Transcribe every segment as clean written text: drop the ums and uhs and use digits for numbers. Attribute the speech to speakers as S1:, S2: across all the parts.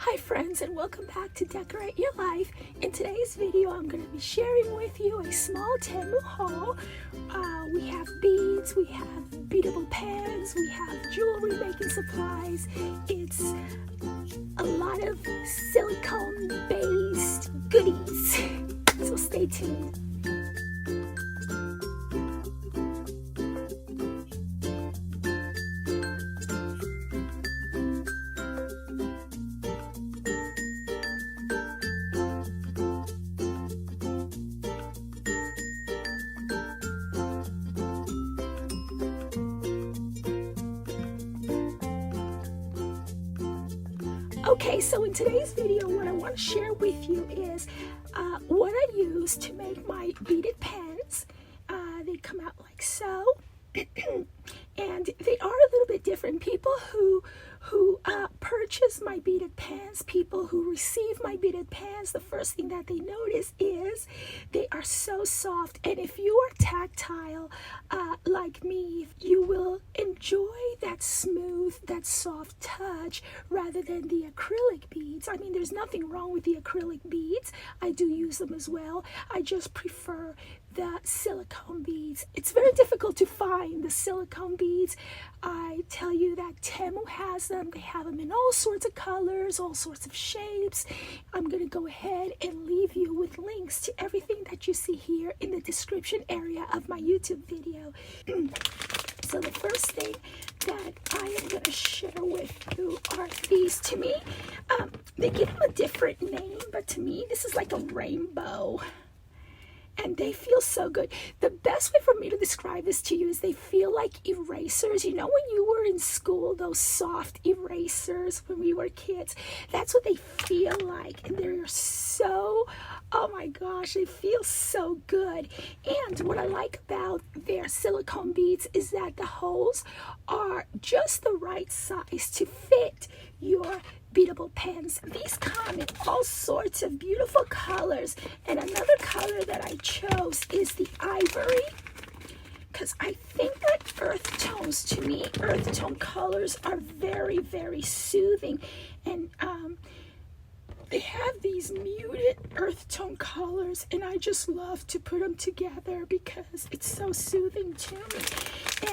S1: Hi friends, and welcome back to Decorate Your Life. In today's video I'm going to be sharing with you a small Temu haul. We have beads, we have beadable pens, we have jewelry making supplies. It's a lot of silicone based goodies, so stay tuned. Okay, so in today's video, what I want to share with you is what I use to make my beaded pens. They come out like so, and they are a little bit different. People who purchase my beaded pens, people who receive my beaded pens, the first thing that they notice is they are so soft. And if you are tactile like me, you will enjoy that smooth, that soft touch rather than the acrylic beads. I mean, there's nothing wrong with the acrylic beads. I do use them as well. I just prefer the silicone beads. It's very difficult to find the silicone beads. I tell you that Temu has them. They have them in all sorts of colors, all sorts of shapes. I'm going to go ahead and leave you with links to everything that you see here in the description area of my YouTube video. So the first thing that I am going to share with you are these. To me, they give them a different name, but to me this is like a rainbow. And they feel so good. The best way for me to describe this to you is they feel like erasers. You know, when you were in school, those soft erasers when we were kids, that's what they feel like. And they're so, oh my gosh, they feel so good. And what I like about their silicone beads is that the holes are just the right size to fit your beadable pens. These come in all sorts of beautiful colors, and another color that I chose is the ivory, because I think that earth tones, to me, earth tone colors are very, very soothing, and they have these muted earth tone colors, and I just love to put them together because it's so soothing to me.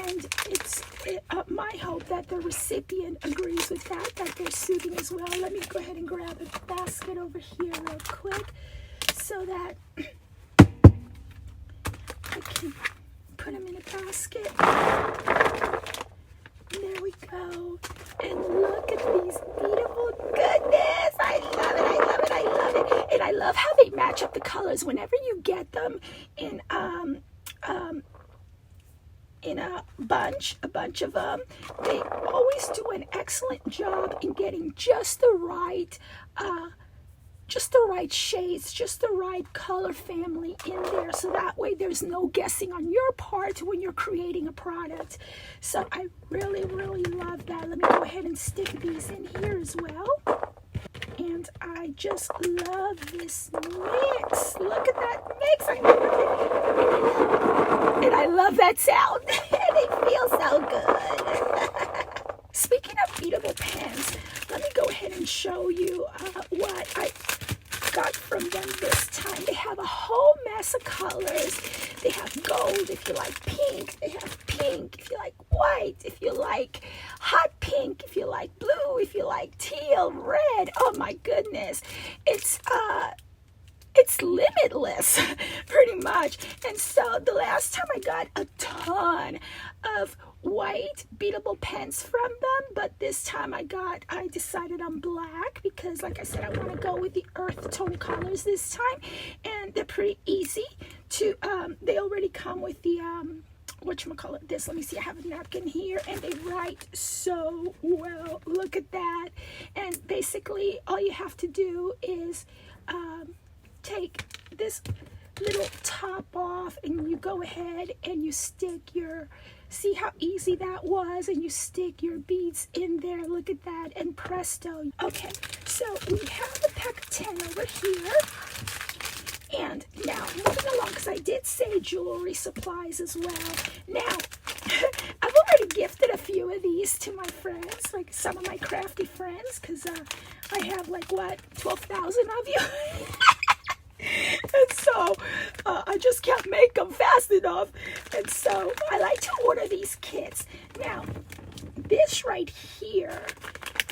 S1: And it's my hope that the recipient agrees with that they're soothing as well. Let me go ahead and grab a basket over here real quick so that I can put them in a basket. There we go. And look at these beautiful goodness. I love it, I love it, I love it. And I love how they match up the colors. Whenever you get them in a bunch of them, they always do an excellent job in getting just the right shades, just the right color family in there, so that way there's no guessing on your part when you're creating a product. So I really, really love that. Let me go ahead and stick these in here as well. And I just love this mix. Look at that mix. I love it. And I love that sound. They feel so good. Speaking of beadable pens, let me go ahead and show you what I got from them this time. They have a whole mess of colors. They have gold if you like pink. They have pink if you like white. If you like hot pink. If you like blue. If you like teal, red. Oh my goodness. It's limitless, pretty much. And so the last time I got a ton of white beadable pens from them, but this time I decided on black because, like I said, I want to go with the earth tone colors this time, and they're pretty easy to they already come with the whatchamacallit, this, let me see, I have a napkin here, and they write so well. Look at that. And basically all you have to do is take this little top off, and you go ahead and you stick your, see how easy that was, and you stick your beads in there. Look at that, and presto. Okay, so we have a pack of 10 over here. And now moving along, because I did say jewelry supplies as well. Now I've already gifted a few of these to my friends, like some of my crafty friends, because I have like, what, 12,000 of you? And so I just can't make them fast enough. And so I like to order these kits. Now, this right here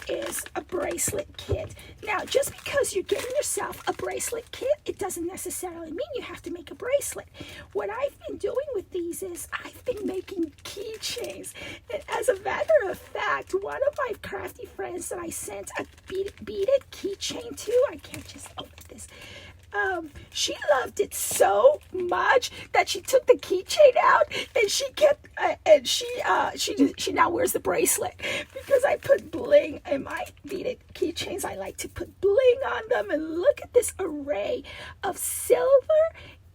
S1: is a bracelet kit. Now, just because you're getting yourself a bracelet kit, it doesn't necessarily mean you have to make a bracelet. What I've been doing with these is I've been making keychains. And as a matter of fact, one of my crafty friends that I sent a beaded keychain to, I can't just open this, she loved it so much that she took the keychain out and she kept and she now wears the bracelet because I put bling in my beaded keychains. I like to put bling on them, and look at this array of silver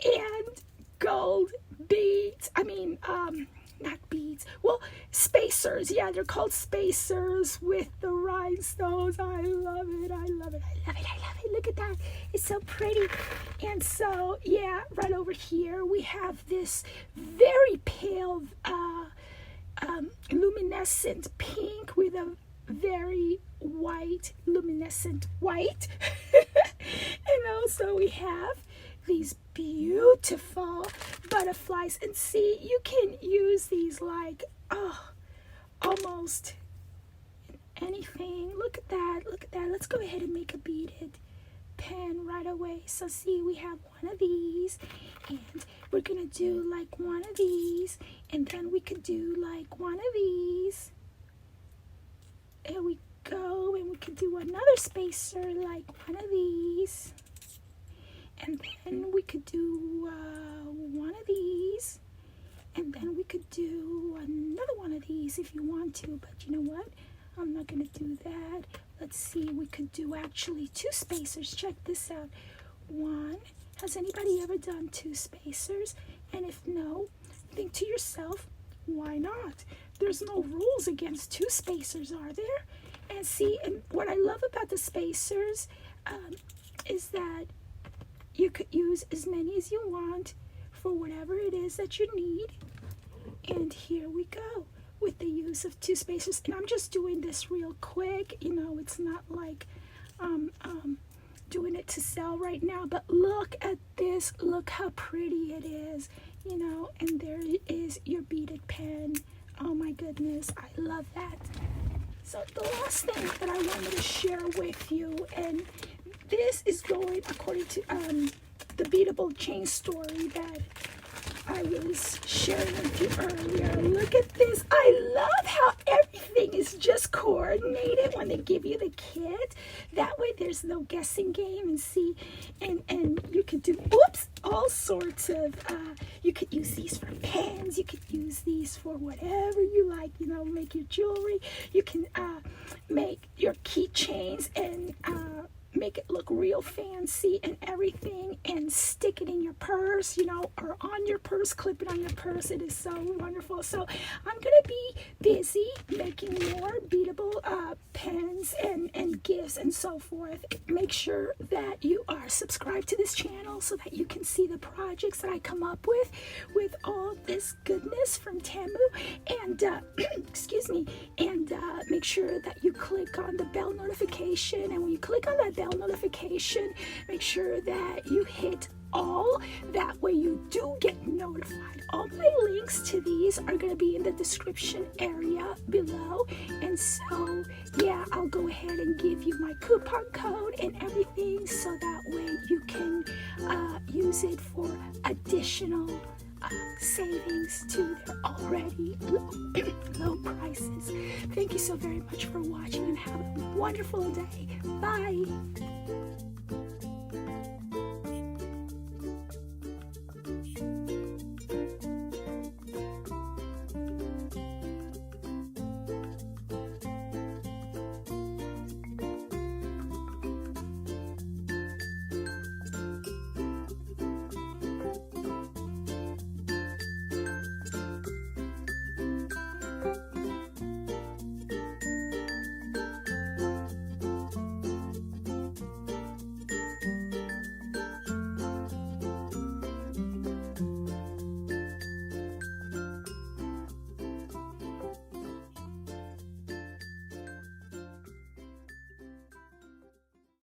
S1: and gold beads. I mean, not beads. Well, spacers. Yeah, they're called spacers with the rhinestones. I love it. I love it. I love it. I love it. Look at that. It's so pretty. And so, yeah, right over here we have this very pale luminescent pink with a very white luminescent white. And also we have these beautiful butterflies, and see, you can use these like almost anything. Look at that, look at that. Let's go ahead and make a beaded pen right away. So see, we have one of these, and we're gonna do like one of these, and then we could do like one of these. There we go. And we could do another spacer like one of these. And then we could do one of these, and then we could do another one of these if you want to, but you know what? I'm not going to do that. Let's see, we could do actually two spacers. Check this out. One, has anybody ever done two spacers? And if no, think to yourself, why not? There's no rules against two spacers, are there? And see, and what I love about the spacers is that you could use as many as you want for whatever it is that you need. And here we go with the use of two spacers. And I'm just doing this real quick. You know, it's not like doing it to sell right now. But look at this. Look how pretty it is. You know, and there is your beaded pen. Oh my goodness, I love that. So the last thing that I wanted to share with you, and this is going according to the beadable chain story that I was sharing with you earlier. Look at this. I love how everything is just coordinated when they give you the kit. That way there's no guessing game, and see, and you could do, oops, all sorts of, you could use these for pens, you could use these for whatever you like, you know, make your jewelry. You can make your keychains and make it look real fancy and everything, and stick it in your purse, you know, or on your purse, clip it on your purse. It is so wonderful. So I'm gonna be busy making more beadable pens and gifts and so forth. Make sure that you are subscribed to this channel so that you can see the projects that I come up with all this goodness from Temu. And excuse me, and make sure that you click on the bell notification, and when you click on that bell notification, make sure that you hit all. That way you do get notified. All my links to these are going to be in the description area below. And so, yeah, I'll go ahead and give you my coupon code and everything, so that way you can use it for additional savings to their already low prices. Thank you so very much for watching, and have a wonderful day. Bye.